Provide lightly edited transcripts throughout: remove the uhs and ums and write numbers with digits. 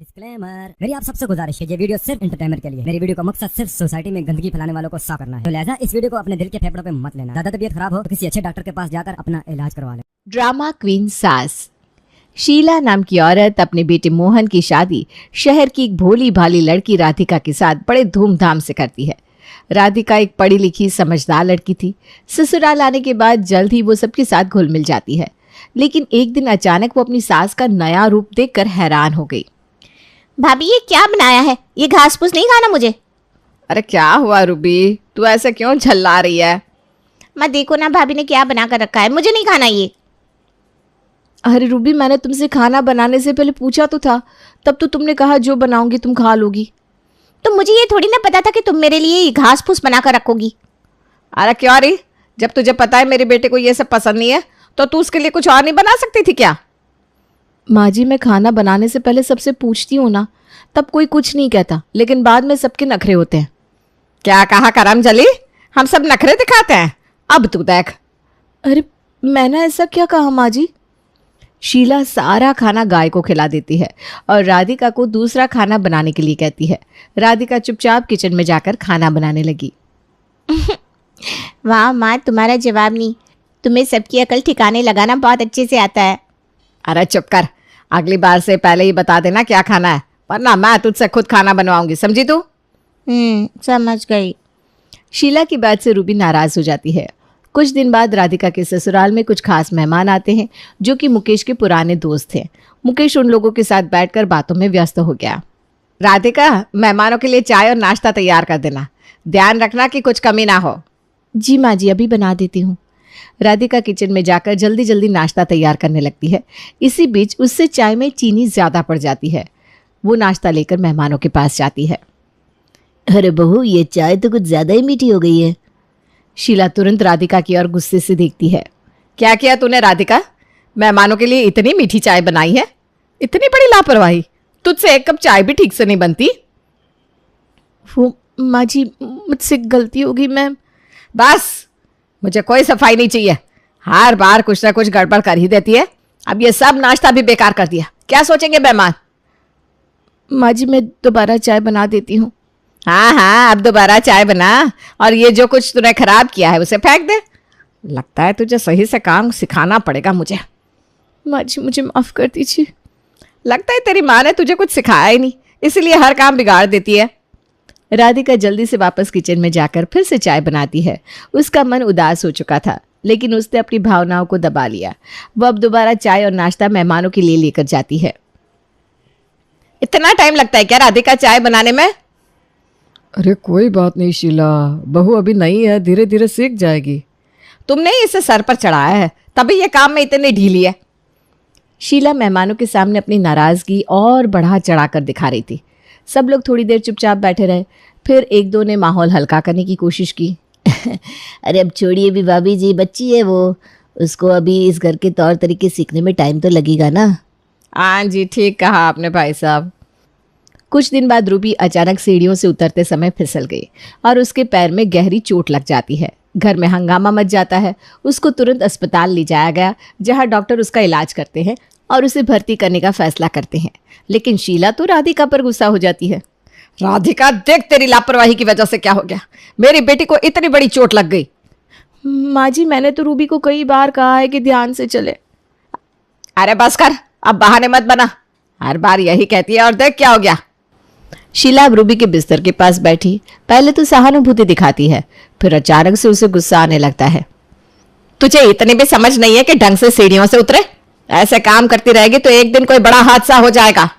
Disclaimer, मेरी आप सबसे गुजारिश है, ये वीडियो सिर्फ एंटरटेनमेंट के लिए। मेरी वीडियो का मकसद सिर्फ सोसाइटी में गंदगी फैलाने वालों को साफ करना है, तो लिहाजा इस वीडियो को अपने दिल के फेफड़ों पे मत लेना। ज्यादा तबीयत खराब हो तो किसी अच्छे डॉक्टर के पास जाकर अपना इलाज करवा लें। ड्रामा क्वीन सास। शीला नाम की औरत अपने बेटे मोहन की शादी शहर की एक भोली भाली लड़की राधिका के साथ बड़े धूमधाम से करती है। राधिका एक पढ़ी लिखी समझदार लड़की थी। ससुराल आने के बाद जल्द ही वो सबके साथ घुल मिल जाती है, लेकिन एक दिन अचानक वो अपनी सास का नया रूप देखकर हैरान हो गई। भाभी ये क्या बनाया है? ये घास फूस नहीं खाना मुझे। अरे क्या हुआ रूबी, तू ऐसे क्यों झल्ला रही है? मैं देखो ना भाभी ने क्या बना कर रखा है, मुझे नहीं खाना ये। अरे रूबी, मैंने तुमसे खाना बनाने से पहले पूछा तो था, तब तो तुमने कहा जो बनाऊंगी तुम खा लोगी। तो मुझे ये थोड़ी ना पता था कि तुम मेरे लिए ये घास फूस बना कर रखोगी। अरे क्यों रही, जब तुझे पता है मेरे बेटे को ये सब पसंद नहीं है तो तू उसके लिए कुछ और नहीं बना सकती थी क्या? माँ जी, मैं खाना बनाने से पहले सबसे पूछती हूँ ना, तब कोई कुछ नहीं कहता, लेकिन बाद में सबके नखरे होते हैं। क्या कहा करमजली, हम सब नखरे दिखाते हैं? अब तू देख। अरे मैंने ऐसा क्या कहा माँ जी? शीला सारा खाना गाय को खिला देती है और राधिका को दूसरा खाना बनाने के लिए कहती है। राधिका चुपचाप किचन में जाकर खाना बनाने लगी। वाह माँ, तुम्हारा जवाब नहीं। तुम्हें सबकी अकल ठिकाने लगाना बहुत अच्छे से आता है। अरे चुप कर, अगली बार से पहले ही बता देना क्या खाना है, वरना मैं तुझसे खुद खाना बनवाऊंगी, समझी तू? समझ गई। शीला की बात से रूबी नाराज हो जाती है। कुछ दिन बाद राधिका के ससुराल में कुछ खास मेहमान आते हैं जो कि मुकेश के पुराने दोस्त थे। मुकेश उन लोगों के साथ बैठकर बातों में व्यस्त हो गया। राधिका, मेहमानों के लिए चाय और नाश्ता तैयार कर देना, ध्यान रखना कि कुछ कमी ना हो। जी माँ जी, अभी बना देती हूँ। राधिका किचन में जाकर जल्दी जल्दी नाश्ता तैयार करने लगती है। इसी बीच उससे चाय में चीनी ज़्यादा पड़ जाती है। वो नाश्ता लेकर मेहमानों के पास जाती है। अरे बहू, ये चाय तो कुछ ज़्यादा ही मीठी हो गई है। शीला तुरंत राधिका की ओर गुस्से से देखती है। क्या किया तूने राधिका? मेहमानों के लिए इतनी मीठी चाय बनाई है? इतनी बड़ी लापरवाही, तुझसे एक कप चाय भी ठीक से नहीं बनती। वो माँ जी, मुझसे गलती होगी। मैं बस, मुझे कोई सफाई नहीं चाहिए। हर बार कुछ ना कुछ गड़बड़ कर ही देती है। अब ये सब नाश्ता भी बेकार कर दिया, क्या सोचेंगे मेहमान? माँ जी, मैं दोबारा चाय बना देती हूँ। हाँ, अब दोबारा चाय बना, और ये जो कुछ तूने खराब किया है उसे फेंक दे। लगता है तुझे सही से काम सिखाना पड़ेगा मुझे। माँ जी, मुझे माफ़ कर दीजिए। लगता है तेरी माँ ने तुझे कुछ सिखाया ही नहीं, इसलिए हर काम बिगाड़ देती है। राधिका जल्दी से वापस किचन में जाकर फिर से चाय बनाती है। उसका मन उदास हो चुका था, लेकिन उसने अपनी भावनाओं को दबा लिया। वह अब दोबारा चाय और नाश्ता मेहमानों के लिए लेकर जाती है। इतना टाइम लगता है क्या राधिका चाय बनाने में? अरे कोई बात नहीं शीला, बहू अभी नई है, धीरे धीरे सीख जाएगी। तुमने इसे सर पर चढ़ाया है, तभी ये काम में इतनी ढीली है। शीला मेहमानों के सामने अपनी नाराजगी और बढ़ा चढ़ाकर दिखा रही थी। सब लोग थोड़ी देर चुपचाप बैठे रहे, फिर एक दो ने माहौल हल्का करने की कोशिश की। अरे अब छोड़िए भी भाभी जी, बच्ची है वो, उसको अभी इस घर के तौर तरीके सीखने में टाइम तो लगेगा ना। हाँ जी, ठीक कहा आपने भाई साहब। कुछ दिन बाद रूबी अचानक सीढ़ियों से उतरते समय फिसल गई और उसके पैर में गहरी चोट लग जाती है। घर में हंगामा मच जाता है। उसको तुरंत अस्पताल ले जाया गया, जहां डॉक्टर उसका इलाज करते हैं और उसे भर्ती करने का फैसला करते हैं। लेकिन शीला तो राधिका पर गुस्सा हो जाती है। राधिका, देख तेरी लापरवाही की वजह से क्या हो गया, मेरी बेटी को इतनी बड़ी चोट लग गई। माँ जी, मैंने तो रूबी को कई बार कहा है कि ध्यान से चले। अरे बस कर, अब बहाने मत बना, हर बार यही कहती है और देख क्या हो गया। शीला अब रूबी के बिस्तर के पास बैठी पहले तो सहानुभूति दिखाती है, फिर अचानक से उसे गुस्सा आने लगता है। तुझे इतनी भी समझ नहीं है कि ढंग से सीढ़ियों से उतरे? ऐसे काम करती रहेगी तो एक दिन कोई बड़ा हादसा हो जाएगा।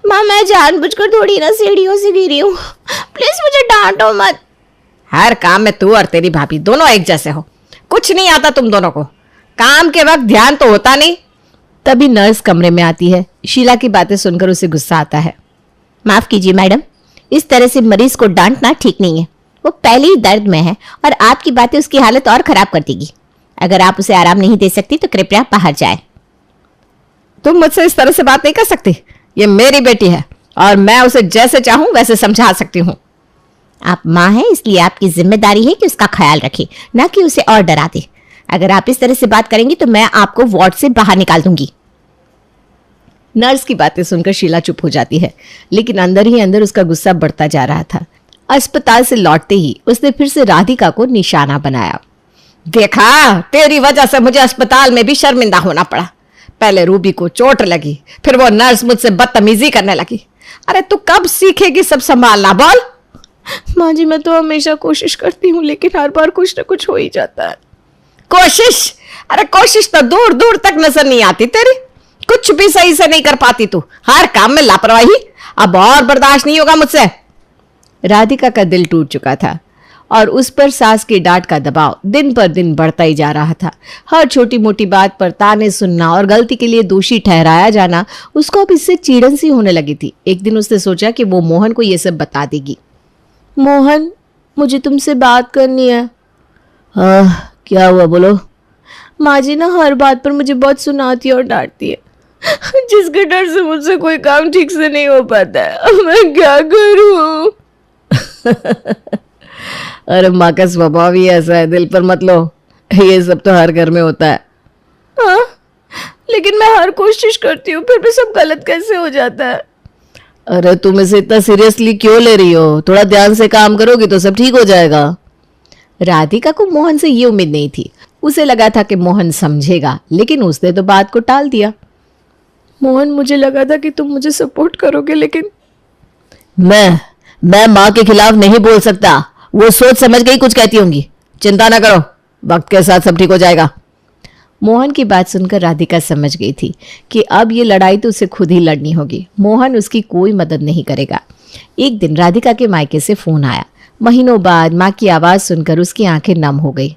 माँ, मैं जानबूझकर थोड़ी ना सीढ़ियों से गिरी हूँ, प्लीज मुझे डांटो मत। हर काम में तू और तेरी भाभी दोनों एक जैसे हो, कुछ नहीं आता तुम दोनों को, काम के वक्त ध्यान तो होता नहीं। तभी नर्स कमरे में आती है। शीला की बातें सुनकर उसे गुस्सा आता है। माफ कीजिए मैडम, इस तरह से मरीज को डांटना ठीक नहीं है। वो पहले ही दर्द में है और आपकी बातें उसकी हालत और खराब कर देगी। अगर आप उसे आराम नहीं दे सकती तो कृपया बाहर जाए। तुम मुझसे इस तरह से बात नहीं कर सकती, ये मेरी बेटी है और मैं उसे जैसे चाहूं वैसे समझा सकती हूँ। आप माँ हैं, इसलिए आपकी जिम्मेदारी है कि उसका ख्याल रखें, ना कि उसे और डरा दे। अगर आप इस तरह से बात करेंगी तो मैं आपको वार्ड से बाहर निकाल दूंगी। नर्स की बातें सुनकर शीला चुप हो जाती है, लेकिन अंदर ही अंदर उसका गुस्सा बढ़ता जा रहा था। अस्पताल से लौटते ही उसने फिर से राधिका को निशाना बनाया। देखा, तेरी वजह से मुझे अस्पताल में भी शर्मिंदा होना पड़ा। पहले रूबी को चोट लगी, फिर वो नर्स मुझसे बदतमीजी करने लगी। अरे तू कब सीखेगी सब संभालना, बोल। माँ जी, मैं तो हमेशा कोशिश करती हूँ, लेकिन हर बार कुछ न कुछ हो ही जाता है। कोशिश? अरे कोशिश तो दूर दूर तक नजर नहीं आती तेरी। कुछ भी सही से नहीं कर पाती तू, हर काम में लापरवाही। अब और बर्दाश्त नहीं होगा मुझसे। राधिका का दिल टूट चुका था और उस पर सास की डांट का दबाव दिन पर दिन बढ़ता ही जा रहा था। हर छोटी मोटी बात पर ताने सुनना और गलती के लिए दोषी ठहराया जाना उसको अब इससे चिढ़न सी होने लगी थी। एक दिन उसने सोचा कि वो मोहन को ये सब बता देगी। मोहन, मुझे तुमसे बात करनी है। हाँ, क्या हुआ, बोलो। माँ जी ना हर बात पर मुझे बहुत सुनाती है और डांटती है, जिसके डर से मुझसे कोई काम ठीक से नहीं हो पाता है। अब मैं क्या करूँ? अरे माँ का स्वभाव ही ऐसा है, दिल पर मत लो, ये सब तो हर घर में होता है। हाँ, लेकिन मैं हर कोशिश करती हूँ, फिर भी सब गलत कैसे हो जाता है? अरे तुम इसे इतना सीरियसली क्यों ले रही हो? थोड़ा ध्यान से काम करोगी तो सब ठीक हो जाएगा। राधिका को मोहन से ये उम्मीद नहीं थी। उसे लगा था कि मोहन समझेगा, लेकिन उसने तो बात को टाल दिया। मोहन, मुझे लगा था कि तुम मुझे सपोर्ट करोगे, लेकिन मैं माँ के खिलाफ नहीं बोल सकता। वो सोच समझ के ही कुछ कहती होंगी। चिंता ना करो, वक्त के साथ सब ठीक हो जाएगा। मोहन की बात सुनकर राधिका समझ गई थी कि अब ये लड़ाई तो उसे खुद ही लड़नी होगी। मोहन उसकी कोई मदद नहीं करेगा। एक दिन राधिका के मायके से फोन आया। महीनों बाद माँ की आवाज सुनकर उसकी आंखें नम हो गई।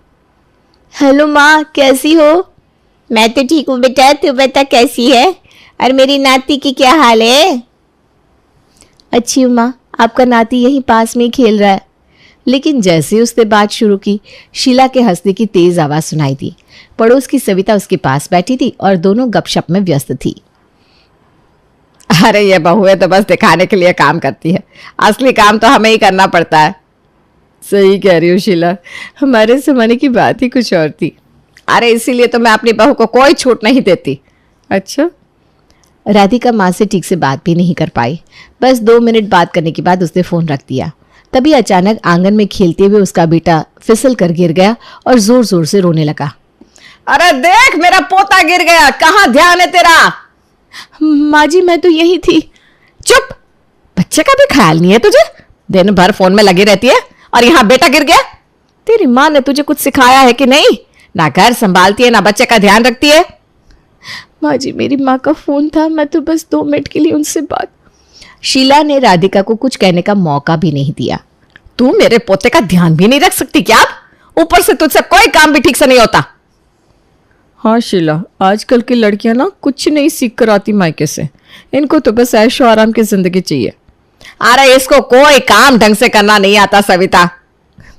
हेलो माँ, कैसी हो? मैं तो ठीक हूँ बेटा, तू बता कैसी है? और मेरी नाती की क्या हाल है? अच्छी हूँ माँ, आपका नाती यहीं पास में ही खेल रहा है। लेकिन जैसे उसने बात शुरू की, शीला के हंसने की तेज आवाज सुनाई दी। पड़ोस की सविता उसके पास बैठी थी और दोनों गपशप में व्यस्त थी। अरे ये बहुएं तो बस दिखाने के लिए काम करती है, असली काम तो हमें ही करना पड़ता है। सही कह रही हो शीला, हमारे जमाने की बात ही कुछ और थी। अरे इसीलिए तो मैं अपनी बहू को कोई छूट नहीं देती। अच्छा, राधिका माँ से ठीक से बात भी नहीं कर पाई। बस 2 मिनट बात करने के बाद उसने फोन रख दिया। तभी अचानक आंगन में खेलते हुए उसका बेटा फिसल कर गिर गया और जोर जोर से रोने लगा। अरे देख, मेरा पोता गिर गया, कहाँ ध्यान है तेरा? माँ जी, मैं तो यही थी। चुप, बच्चे का भी ख्याल नहीं है तुझे? दिन भर फोन में लगी रहती है और यहाँ बेटा गिर गया। तेरी माँ ने तुझे कुछ सिखाया है कि नहीं? ना घर संभालती है ना बच्चे का ध्यान रखती है। माँ जी, मेरी माँ का फोन था, मैं तो बस 2 मिनट के लिए उनसे बात। शीला ने राधिका को कुछ कहने का मौका भी नहीं दिया। तू मेरे पोते का ध्यान भी नहीं रख सकती क्या? ऊपर से तुझसे कोई काम भी ठीक से नहीं होता। हाँ शीला, आजकल की लड़कियां ना कुछ नहीं सीख कर आती मायके से। इनको तो बस ऐशो आराम की जिंदगी चाहिए। अरे इसको कोई काम ढंग से करना नहीं आता सविता।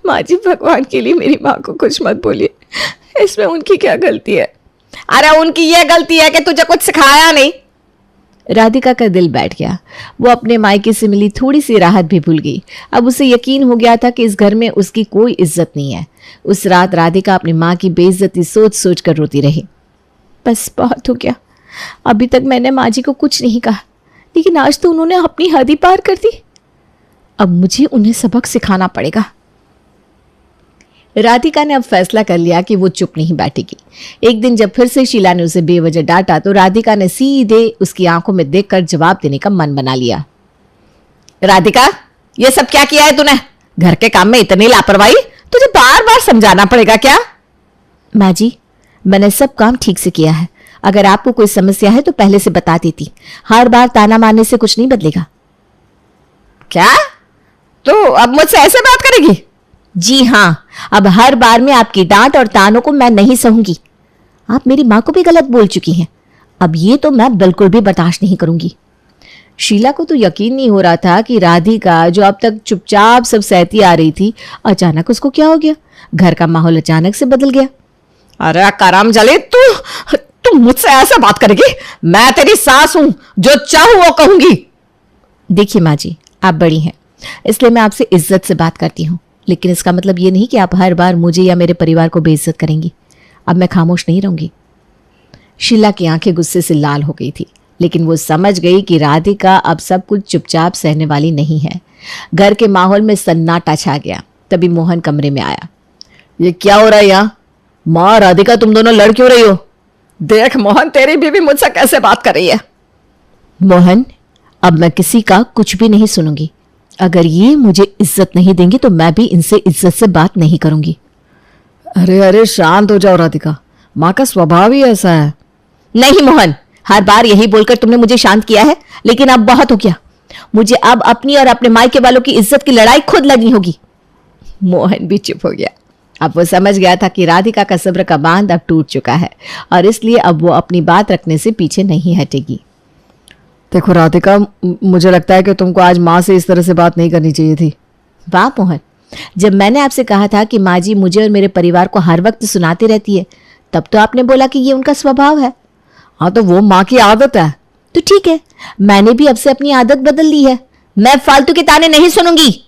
माँ जी, भगवान के लिए मेरी माँ को कुछ मत बोलिए, इसमें उनकी क्या गलती है? अरे उनकी ये गलती है कि तुझे कुछ सिखाया नहीं। राधिका का दिल बैठ गया। वो अपने मायके से मिली थोड़ी सी राहत भी भूल गई। अब उसे यकीन हो गया था कि इस घर में उसकी कोई इज्जत नहीं है। उस रात राधिका अपनी माँ की बेइज्जती सोच सोच कर रोती रही। बस बहुत हो गया, अभी तक मैंने माँ जी को कुछ नहीं कहा, लेकिन आज तो उन्होंने अपनी हद ही पार कर दी। अब मुझे उन्हें सबक सिखाना पड़ेगा। राधिका ने अब फैसला कर लिया कि वो चुप नहीं बैठेगी। एक दिन जब फिर से शीला ने उसे बेवजह डांटा तो राधिका ने सीधे उसकी आंखों में देखकर जवाब देने का मन बना लिया। राधिका, ये सब क्या किया है तूने? घर के काम में इतनी लापरवाही? तुझे बार बार समझाना पड़ेगा क्या? माँ जी, मैंने सब काम ठीक से किया है। अगर आपको कोई समस्या है तो पहले से बता देती। हर बार ताना मारने से कुछ नहीं बदलेगा। क्या? तो अब मुझसे ऐसे बात करेगी? जी हाँ, अब हर बार में आपकी डांट और तानों को मैं नहीं सहूंगी। आप मेरी माँ को भी गलत बोल चुकी हैं। अब ये तो मैं बिल्कुल भी बर्दाश्त नहीं करूंगी। शीला को तो यकीन नहीं हो रहा था कि राधिका, जो अब तक चुपचाप सब सहती आ रही थी, अचानक उसको क्या हो गया। घर का माहौल अचानक से बदल गया। अरे करम जले, तू मुझसे ऐसा बात करेगी? मैं तेरी सास हूं, जो चाहूं वो कहूंगी। देखिए माँ जी, आप बड़ी हैं, इसलिए मैं आपसे इज्जत से बात करती हूँ, लेकिन इसका मतलब ये नहीं कि आप हर बार मुझे या मेरे परिवार को बेइज्जत करेंगी। अब मैं खामोश नहीं रहूंगी। शीला की आंखें गुस्से से लाल हो गई थी। लेकिन वो समझ गई कि राधिका अब सब कुछ चुपचाप सहने वाली नहीं है। घर के माहौल में सन्नाटा छा गया। तभी मोहन कमरे में आया। ये क्या हो रहा है यहाँ? माँ, राधिका, तुम दोनों लड़ क्यों रही हो? देख मोहन, तेरी बीवी मुझसे कैसे बात कर रही है। मोहन, अब मैं किसी का कुछ भी नहीं सुनूंगी। अगर ये मुझे इज्जत नहीं देंगे तो मैं भी इनसे इज्जत से बात नहीं करूंगी। अरे अरे, शांत हो जाओ राधिका, माँ का स्वभाव ही ऐसा है। नहीं मोहन, हर बार यही बोलकर तुमने मुझे शांत किया है, लेकिन अब बहुत हो गया। मुझे अब अपनी और अपने मायके वालों की इज्जत की लड़ाई खुद लड़नी होगी। मोहन भी चुप हो गया। अब वो समझ गया था कि राधिका का सब्र का बांध अब टूट चुका है और इसलिए अब वो अपनी बात रखने से पीछे नहीं हटेगी। देखो राधिका, मुझे लगता है कि तुमको आज माँ से इस तरह से बात नहीं करनी चाहिए थी। वाह मोहन, जब मैंने आपसे कहा था कि माँ जी मुझे और मेरे परिवार को हर वक्त सुनाती रहती है, तब तो आपने बोला कि ये उनका स्वभाव है। हाँ, तो वो माँ की आदत है। तो ठीक है, मैंने भी अब से अपनी आदत बदल ली है। मैं फालतू के ताने नहीं सुनूंगी।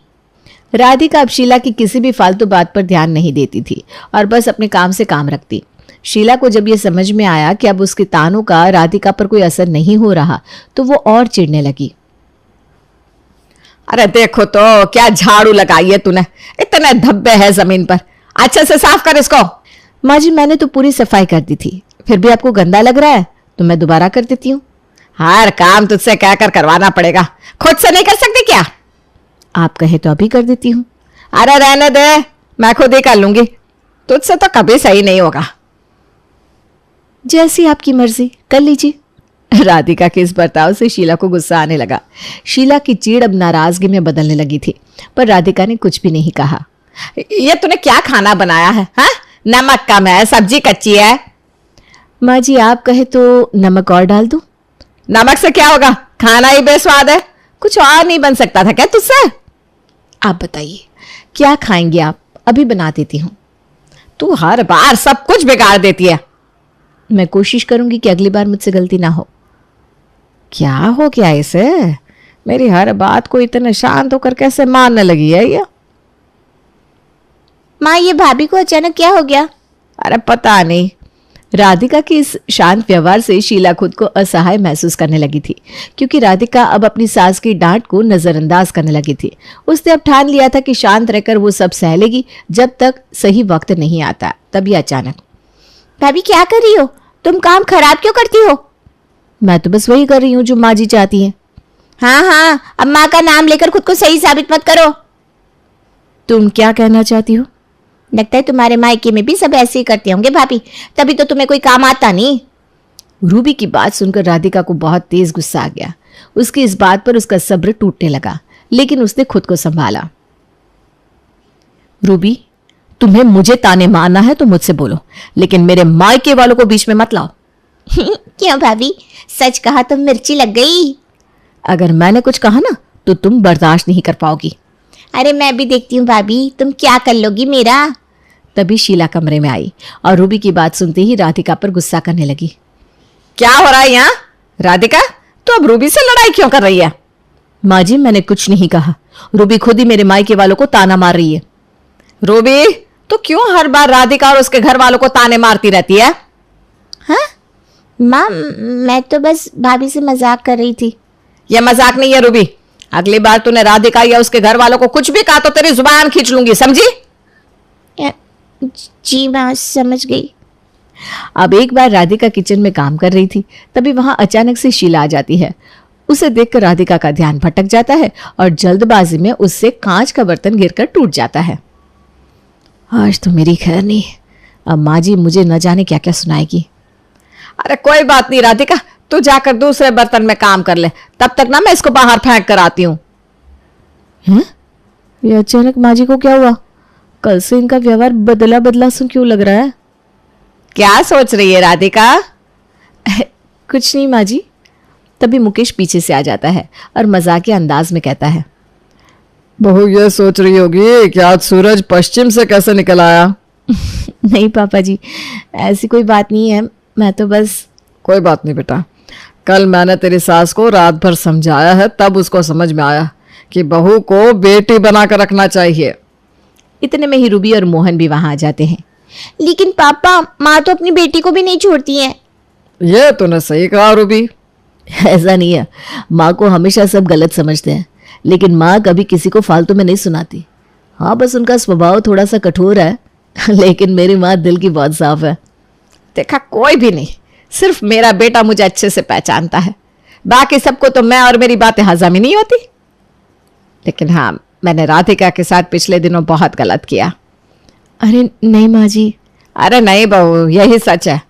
राधिका अब शीला की किसी भी फालतू बात पर ध्यान नहीं देती थी और बस अपने काम से काम रखती। शीला को जब यह समझ में आया कि अब उसके तानों का राधिका पर कोई असर नहीं हो रहा, तो वो और चिढ़ने लगी। अरे देखो तो, क्या झाड़ू लगाई है तूने, इतने धब्बे हैं जमीन पर, अच्छे से साफ कर इसको। माँ जी, मैंने तो पूरी सफाई कर दी थी, फिर भी आपको गंदा लग रहा है तो मैं दोबारा कर देती हूँ। हर काम तुझसे कहकर करवाना पड़ेगा, खुद से नहीं कर सकती क्या? आप कहे तो अभी कर देती हूँ। अरे रहने दे, मैं खुद ही कर लूंगी, तुझसे तो कभी सही नहीं होगा। जैसी आपकी मर्जी, कर लीजिए। राधिका के इस बर्ताव से शीला को गुस्सा आने लगा। शीला की चीड़ अब नाराजगी में बदलने लगी थी, पर राधिका ने कुछ भी नहीं कहा। ये तूने क्या खाना बनाया है? हाँ, नमक कम है, सब्जी कच्ची है। माँ जी, आप कहे तो नमक और डाल दूं? नमक से क्या होगा, खाना ही बेस्वाद है, कुछ और नहीं बन सकता था क्या तुझसे? आप बताइए क्या खाएंगे आप, अभी बना देती हूँ। तू हर बार सब कुछ बिगाड़ देती है। मैं कोशिश करूंगी कि अगली बार मुझसे गलती ना हो। क्या हो गया इसे? मेरी हर बात को इतने शांत होकर कैसे मानने लगी है ये? माँ, ये भाभी को अचानक क्या हो गया? अरे पता नहीं। राधिका के इस शांत व्यवहार से शीला खुद को असहाय महसूस करने लगी थी, क्योंकि राधिका अब अपनी सास की डांट को नजरअंदाज करने लगी थी। उसने अब ठान लिया था कि शांत रहकर वो सब सह लेगी जब तक सही वक्त नहीं आता। तभी अचानक, भाभी क्या कर रही हो? तुम काम खराब क्यों करती हो? मैं तो बस वही कर रही हूँ जो माँ जी चाहती हैं। हाँ हाँ, अब माँ का नाम लेकर खुद को सही साबित मत करो। तुम क्या कहना चाहती हो? लगता है तुम्हारे मायके में भी सब ऐसे ही करते होंगे भाभी, तभी तो तुम्हें कोई काम आता नहीं। रूबी की बात सुनकर राधिका को बहुत तेज गुस्सा आ गया। उसकी इस बात पर उसका सब्र टूटने लगा, लेकिन उसने खुद को संभाला। रूबी, तुम्हें मुझे ताने मारना है तो मुझसे बोलो, लेकिन मेरे मायके वालों को बीच में मत लाओ। क्यों भाभी, सच कहा तो मिर्ची लग गई। अगर मैंने कुछ कहा ना तो तुम बर्दाश्त नहीं कर पाओगी। अरे मैं भी देखती हूँ भाभी, तुम क्या कर लोगी मेरा। तभी शीला कमरे में आई और रूबी की बात सुनते ही राधिका पर गुस्सा करने लगी। क्या हो रहा है यहाँ? राधिका, तो अब रूबी से लड़ाई क्यों कर रही है? माँ जी, मैंने कुछ नहीं कहा। रूबी खुद ही मेरे मायके वालों को ताना मार रही है। रूबी, तो क्यों हर बार राधिका और उसके घर वालों को ताने मारती रहती है? हाँ माँ, मैं तो बस भाभी से मजाक कर रही थी। यह मजाक नहीं है रूबी, अगली बार तूने राधिका या उसके घर वालों को कुछ भी कहा तो तेरी जुबान खींच लूंगी, समझी? जी माँ, समझ गई। अब एक बार राधिका किचन में काम कर रही थी, तभी वहां अचानक से शीला आ जाती है। उसे देखकर राधिका का ध्यान भटक जाता है और जल्दबाजी में उससे कांच का बर्तन गिरकर टूट जाता है। आज तो मेरी खैर नहीं, अब माँ जी मुझे न जाने क्या क्या सुनाएगी। अरे कोई बात नहीं राधिका, तू जाकर दूसरे बर्तन में काम कर ले, तब तक ना मैं इसको बाहर फेंक कर आती हूँ। ये अचानक माँ जी को क्या हुआ? कल से इनका व्यवहार बदला बदला सा क्यों लग रहा है? क्या सोच रही है राधिका? कुछ नहीं माँ जी। तभी मुकेश पीछे से आ जाता है और मजाकिया अंदाज में कहता है, बहू ये सोच रही होगी कि आज सूरज पश्चिम से कैसे निकल आया। नहीं पापा जी, ऐसी कोई बात नहीं है, मैं तो बस। कोई बात नहीं बेटा, कल मैंने तेरी सास को रात भर समझाया है, तब उसको समझ में आया कि बहू को बेटी बनाकर रखना चाहिए। इतने में ही रूबी और मोहन भी वहां आ जाते हैं। लेकिन पापा, माँ तो अपनी बेटी को भी नहीं छोड़ती है। ये तूने सही कहा रूबी, ऐसा नहीं है, माँ को हमेशा सब गलत समझते हैं, लेकिन माँ कभी किसी को फालतू में नहीं सुनाती। हाँ, बस उनका स्वभाव थोड़ा सा कठोर है, लेकिन मेरी माँ दिल की बहुत साफ है। देखा, कोई भी नहीं, सिर्फ मेरा बेटा मुझे अच्छे से पहचानता है, बाकी सबको तो मैं और मेरी बातें हजम ही नहीं होती। लेकिन हाँ, मैंने राधिका के साथ पिछले दिनों बहुत गलत किया। अरे नहीं माँ जी। अरे नहीं बहू, यही सच है,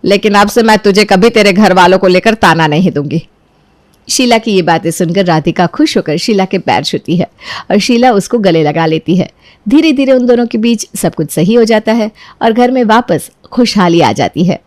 लेकिन अब से मैं तुझे कभी तेरे घर वालों को लेकर ताना नहीं दूंगी। शीला की ये बातें सुनकर राधिका खुश होकर शीला के पैर छूती है और शीला उसको गले लगा लेती है। धीरे धीरे उन दोनों के बीच सब कुछ सही हो जाता है और घर में वापस खुशहाली आ जाती है।